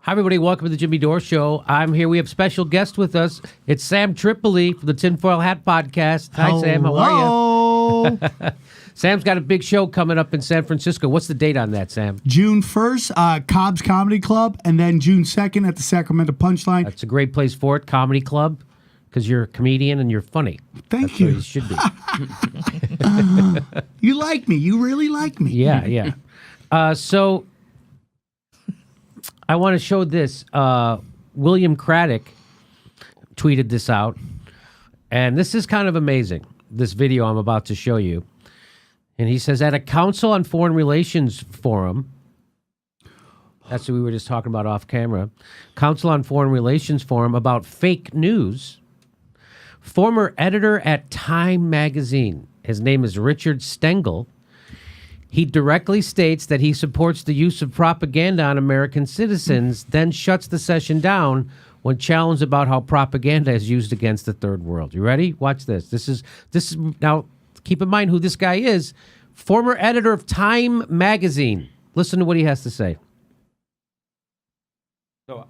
Hi, everybody. Welcome to the Jimmy Dore Show. I'm here. We have special guest with us. It's Sam Tripoli from the Tinfoil Hat Podcast. Hi, Hello. Sam. How are you? Sam's got a big show coming up in San Francisco. What's the date on that, Sam? June 1st, Cobb's Comedy Club, and then June 2nd at the Sacramento Punchline. That's a great place for it, Comedy Club, because you're a comedian and you're funny. Thank That's you. what you should be. You like me. You really like me. Yeah. So I want to show this. William Craddock tweeted this out, and this is kind of amazing, this video I'm about to show you. And he says, at a Council on Foreign Relations forum, that's what we were just talking about off camera, Council on Foreign Relations forum about fake news, former editor at Time magazine, his name is Richard Stengel, he directly states that he supports the use of propaganda on American citizens, then shuts the session down when challenged about how propaganda is used against the third world. You ready? Watch this. This is now, keep in mind who this guy is. Former editor of Time magazine. Listen to what he has to say. So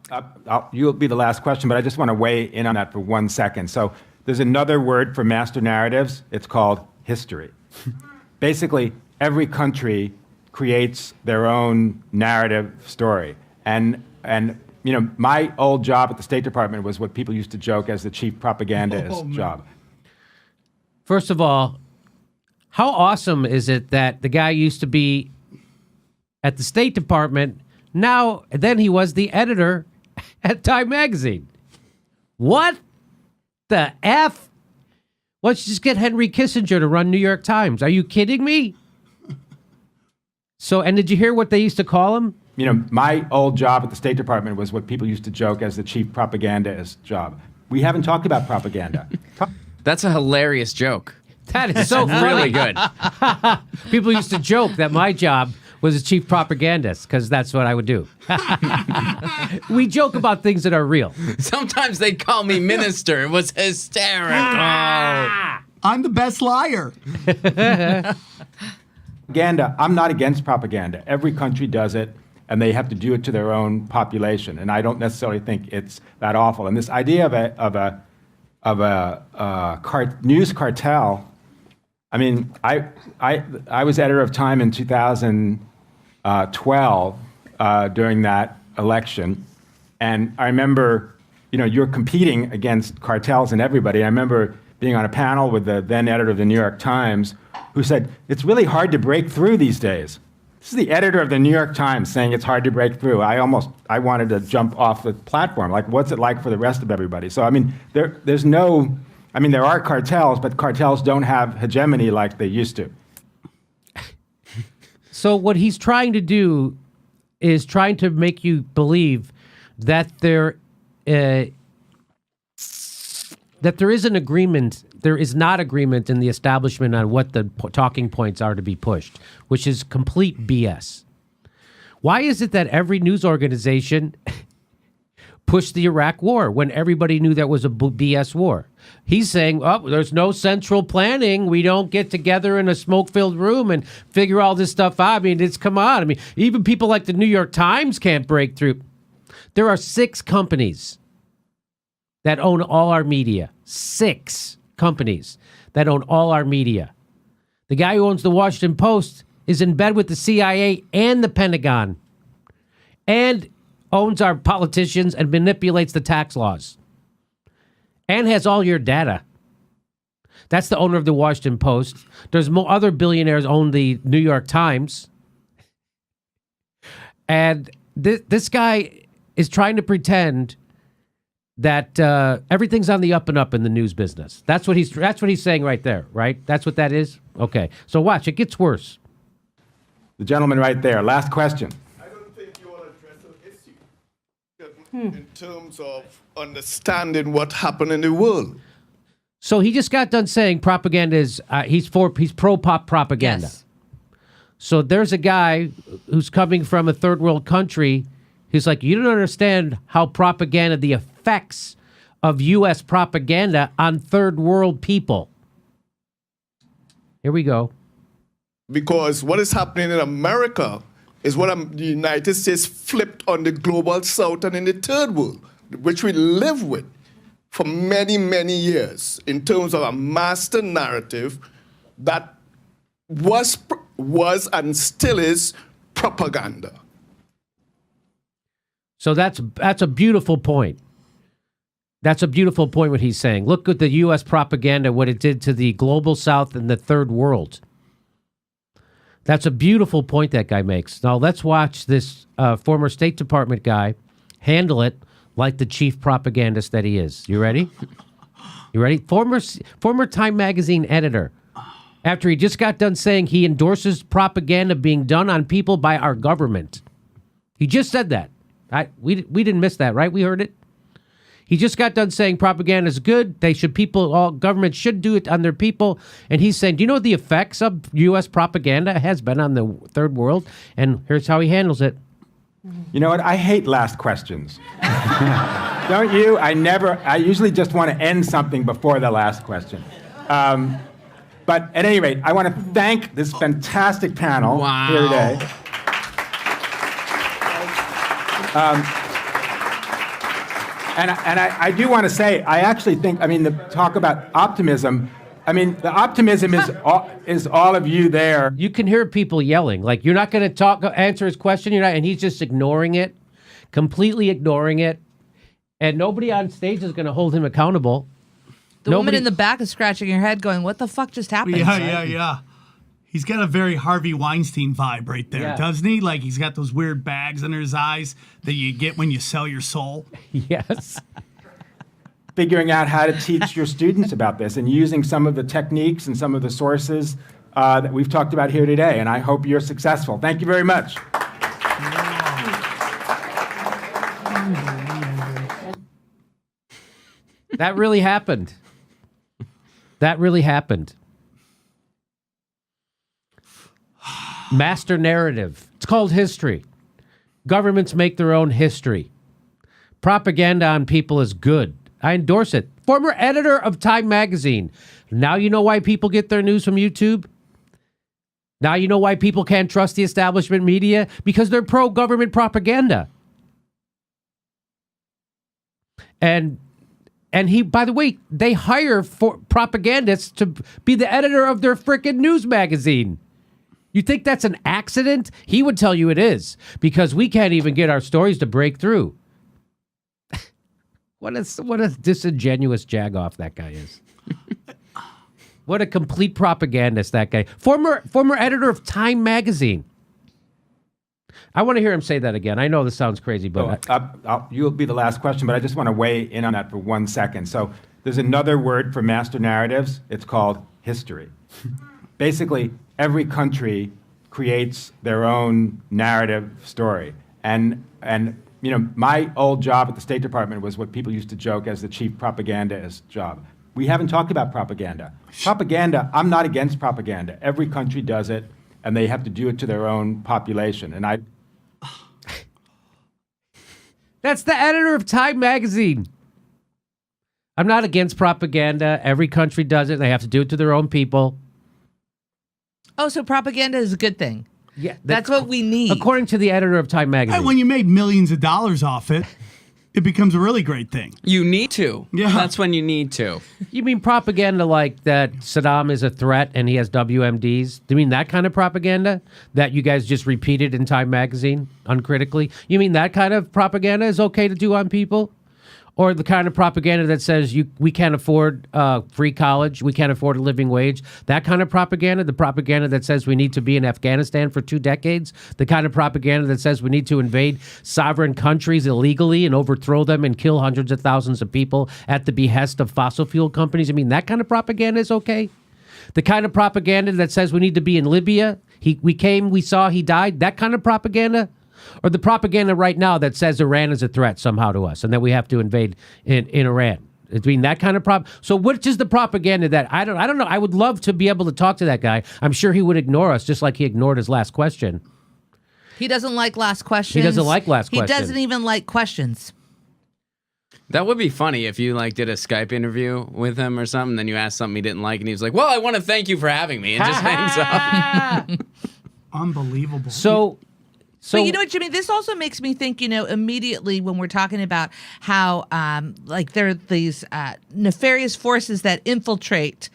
you'll be the last question, but I just want to weigh in on that for 1 second. So there's another word for master narratives. It's called history. Basically, every country creates their own narrative story. And you know, my old job at the State Department was what people used to joke as the chief propagandist job. First of all, how awesome is it that the guy used to be at the State Department, then he was the editor at Time magazine? What the F? Why don't you just get Henry Kissinger to run New York Times? Are you kidding me? So, and did you hear what they used to call him? You know, my old job at the State Department was what people used to joke as the chief propagandist job. We haven't talked about propaganda. That's a hilarious joke. That is so Really funny. good. People used to joke that my job was a chief propagandist because that's what I would do. We joke about things that are real. Sometimes they'd call me minister. It was hysterical. I'm the best liar. Propaganda, I'm not against propaganda. Every country does it, and they have to do it to their own population. And I don't necessarily think it's that awful. And this idea of a news cartel. I mean, I was editor of Time in 2012 during that election, and I remember, you know, you're competing against cartels and everybody. I remember being on a panel with the then editor of the New York Times, who said it's really hard to break through these days. This is the editor of the New York Times saying it's hard to break through. I wanted to jump off the platform. Like, what's it like for the rest of everybody? So, I mean, there are cartels, but cartels don't have hegemony like they used to. So what he's trying to do is trying to make you believe that there is an agreement. There is not agreement in the establishment on what the talking points are to be pushed, which is complete BS. Why is it that every news organization pushed the Iraq war when everybody knew that was a BS war? He's saying, oh, there's no central planning. We don't get together in a smoke-filled room and figure all this stuff out. I mean, come on. I mean, even people like the New York Times can't break through. There are 6 companies that own all our media. 6 companies that own all our media. The guy who owns the Washington Post is in bed with the CIA and the Pentagon and owns our politicians and manipulates the tax laws and has all your data. That's the owner of the Washington Post. There's more other billionaires own the New York Times. And this guy is trying to pretend that everything's on the up and up in the news business. That's what he's saying right there, right? That's what that is? Okay. So watch, it gets worse. The gentleman right there, last question. I don't think you want to address an issue in terms of understanding what happened in the world. So he just got done saying propaganda is, he's pro-pop propaganda. Yes. So there's a guy who's coming from a third world country. He's like, you don't understand how propaganda, the effects of U.S. propaganda on third world people. Here we go. Because what is happening in America is what the United States flipped on the global south and in the third world, which we live with for many, many years in terms of a master narrative that was and still is propaganda. So that's a beautiful point. That's a beautiful point what he's saying. Look at the U.S. propaganda, what it did to the global south and the third world. That's a beautiful point that guy makes. Now let's watch this former State Department guy handle it like the chief propagandist that he is. You ready? You ready? Former Time Magazine editor. After he just got done saying he endorses propaganda being done on people by our government. He just said that. We didn't miss that, right? We heard it. He just got done saying propaganda is good. All governments should do it on their people. And he's saying, do you know what the effects of U.S. propaganda has been on the third world? And here's how he handles it. You know what? I hate last questions. Don't you? I usually just want to end something before the last question. But at any rate, I want to thank this fantastic panel here today. And I do want to say, I actually think, the talk about optimism, the optimism is all of you there. You can hear people yelling. Like, you're not going to answer his question, and he's just ignoring it, completely ignoring it. And nobody on stage is going to hold him accountable. The woman in the back is scratching her head going, what the fuck just happened? Yeah. He's got a very Harvey Weinstein vibe right there, doesn't he? Like, he's got those weird bags under his eyes that you get when you sell your soul. Yes. Figuring out how to teach your students about this and using some of the techniques and some of the sources that we've talked about here today. And I hope you're successful. Thank you very much. That really happened. That really happened. Master narrative. It's called history. Governments make their own history. Propaganda on people is good. I endorse it. Former editor of Time Magazine. Now you know why people get their news from YouTube? Now you know why people can't trust the establishment media? Because they're pro-government propaganda. And he, by the way, they hire propagandists to be the editor of their frickin' news magazine. You think that's an accident? He would tell you it is, because we can't even get our stories to break through. What a disingenuous jagoff that guy is. What a complete propagandist that guy. Former editor of Time Magazine. I want to hear him say that again. I know this sounds crazy, but you'll be the last question, but I just want to weigh in on that for 1 second. So there's another word for master narratives. It's called history. Basically, every country creates their own narrative story. And my old job at the State Department was what people used to joke as the chief propagandist job. We haven't talked about propaganda. Propaganda, I'm not against propaganda. Every country does it, and they have to do it to their own population. And that's the editor of Time Magazine. I'm not against propaganda. Every country does it. They have to do it to their own people. Oh, so propaganda is a good thing. Yeah, that's what we need. According to the editor of Time Magazine. And when you made millions of dollars off it, it becomes a really great thing. You need to. Yeah. That's when you need to. You mean propaganda like that Saddam is a threat and he has WMDs? Do you mean that kind of propaganda that you guys just repeated in Time Magazine uncritically? You mean that kind of propaganda is okay to do on people? Or the kind of propaganda that says we can't afford free college, we can't afford a living wage? That kind of propaganda? The propaganda that says we need to be in Afghanistan for 2 decades? The kind of propaganda that says we need to invade sovereign countries illegally and overthrow them and kill hundreds of thousands of people at the behest of fossil fuel companies? I mean, that kind of propaganda is okay? The kind of propaganda that says we need to be in Libya, we came, we saw, he died? That kind of propaganda? Or the propaganda right now that says Iran is a threat somehow to us and that we have to invade in Iran? I mean, that kind of So which is the propaganda that I don't know. I would love to be able to talk to that guy. I'm sure he would ignore us just like he ignored his last question. He doesn't like last questions. He doesn't like last questions. He doesn't even like questions. That would be funny if you did a Skype interview with him or something, then you asked something he didn't like, and he was like, "Well, I want to thank you for having me," and just hangs up. Unbelievable. So So but you know what, Jimmy? This also makes me think, immediately when we're talking about how, there are these nefarious forces that infiltrate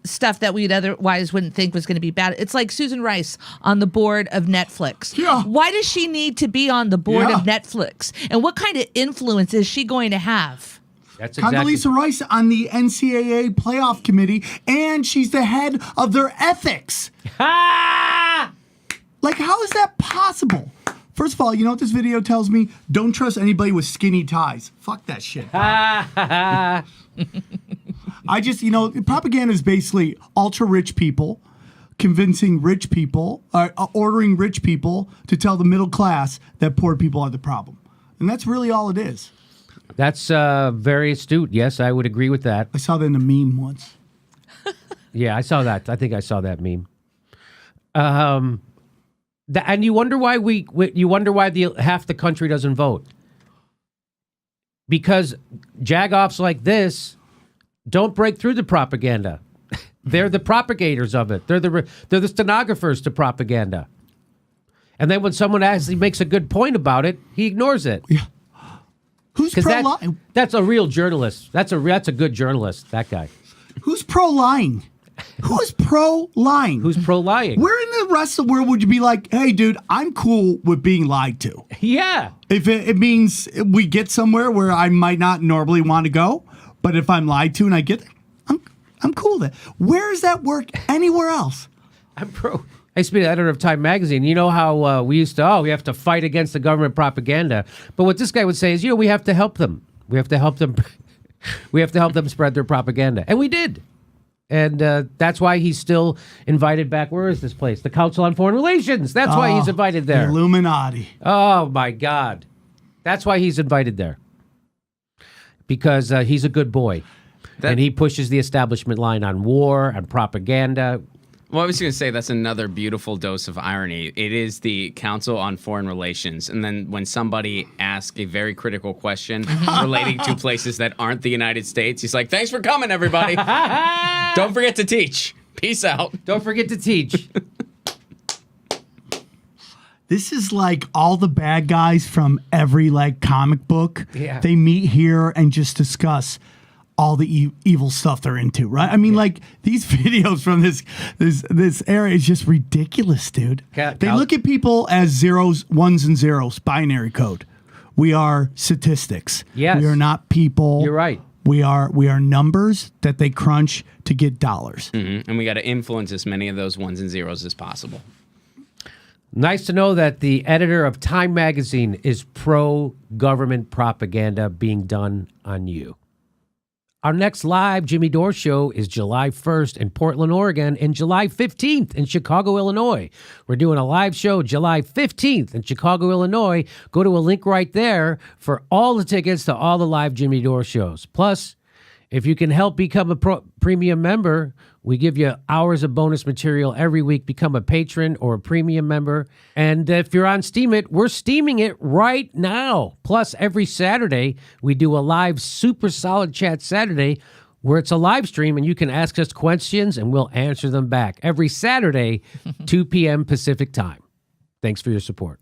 stuff that we'd otherwise wouldn't think was going to be bad. It's like Susan Rice on the board of Netflix. Yeah. Why does she need to be on the board Yeah. of Netflix? And what kind of influence is she going to have? that's exactly. Condoleezza Rice on the NCAA playoff committee, and she's the head of their ethics. Ah! Like, how is that possible? First of all, you know what this video tells me? Don't trust anybody with skinny ties. Fuck that shit. I just, propaganda is basically ultra rich people convincing rich people, ordering rich people to tell the middle class that poor people are the problem. And that's really all it is. That's very astute. Yes, I would agree with that. I saw that in a meme once. Yeah, I saw that. I think I saw that meme. And you wonder why half the country doesn't vote. Because jagoffs like this don't break through the propaganda. They're the propagators of it. They're the stenographers to propaganda. And then when someone actually makes a good point about it, he ignores it. Yeah. Who's Because pro-lying? that's a real journalist. That's a good journalist, that guy. Who's pro-lying? Who is pro-lying? Who's pro-lying? Where in the rest of the world would you be like, hey, dude, I'm cool with being lied to? Yeah. If it means we get somewhere where I might not normally want to go, but if I'm lied to and I get there, I'm cool with it. Where does that work anywhere else? I'm pro. I used to be the editor of Time Magazine. You know how we used to, we have to fight against the government propaganda. But what this guy would say is, we have to help them. We have to help them. We have to help them spread their propaganda. And we did. And that's why he's still invited back. Where is this place? The Council on Foreign Relations. That's why he's invited The there. Illuminati. Oh, my God. That's why he's invited there. Because he's a good boy. And he pushes the establishment line on war and propaganda. Well, I was going to say that's another beautiful dose of irony. It is the Council on Foreign Relations. And then when somebody asks a very critical question relating to places that aren't the United States, he's like, thanks for coming, everybody. Don't forget to teach. Peace out. Don't forget to teach. This is like all the bad guys from every comic book. Yeah. They meet here and just discuss all the evil stuff they're into, right? I mean, these videos from this area is just ridiculous, dude. They look at people as zeros, ones and zeros, binary code. We are statistics. Yes. We are not people. You're right. We are numbers that they crunch to get dollars. And we got to influence as many of those ones and zeros as possible. Nice to know that the editor of Time Magazine is pro-government propaganda being done on you. Our next live Jimmy Dore show is July 1st in Portland, Oregon, and July 15th in Chicago, Illinois. We're doing a live show July 15th in Chicago, Illinois. Go to a link right there for all the tickets to all the live Jimmy Dore shows. Plus, if you can help become a premium member, we give you hours of bonus material every week. Become a patron or a premium member. And if you're on Steam It, we're steaming it right now. Plus, every Saturday, we do a live Super Solid Chat Saturday where it's a live stream and you can ask us questions and we'll answer them back. Every Saturday, 2 p.m. Pacific time. Thanks for your support.